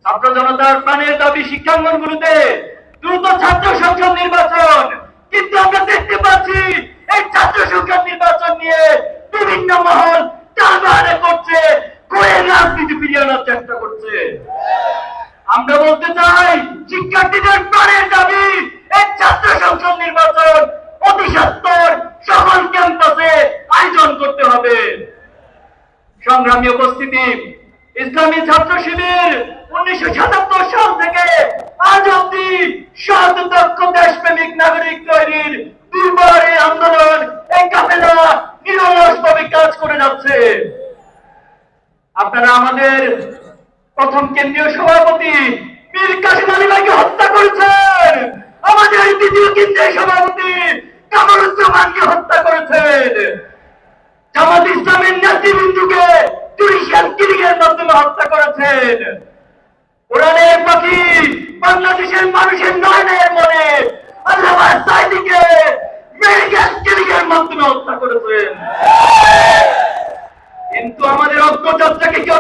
ছাত্র জনতার প্রাণের দাবি শিক্ষাঙ্গনগুলোতে দ্রুত ছাত্র সংসদ নির্বাচন, কিন্তু আমরা দেখতে পাচ্ছি এই ছাত্র সংসদ নির্বাচন নিয়ে বিভিন্ন মহল টালবাহানা করছে, কোয়ের রাজনীতি ফিরিয়ে আনার চেষ্টা করছে। আমরা বলতে চাই শিক্ষার্থীদের প্রাণের দাবি এই ছাত্র সংসদ নির্বাচন অতি সত্বর সকল ক্যাম্পাসে আয়োজন করতে হবে। সংগ্রামী উপস্থিতি, ইসলামী ছাত্র শিবির 1977 সাল থেকে আজ অব্দি সৎ দক্ষ দেশপ্রেমিক নাগরিক তৈরির দুর্বার এই আন্দোলন, এই কাফেলা নিরলসভাবে কাজ করে যাচ্ছে। আপনারা আমাদের প্রথম কেন্দ্রীয় সভাপতি মীর কাসেম আলী ভাইকে হত্যা করেছেন, আমাদের দ্বিতীয় কেন্দ্রীয় সভাপতি কামরুজ্জামানকে হত্যা করেছেন, জামাত ইসলামের নেতৃবৃন্দকে জুডিশিয়াল কিলিং এর মাধ্যমে হত্যা করেছেন, কোরআনের পাখি বাংলাদেশের মানুষের নয়নের মনে আল্লামা সাঈদীকে মেডিকেল কিলিং এর মাধ্যমে হত্যা করেছেন। কিন্তু আমাদের অগ্রযাত্রাকে কেউ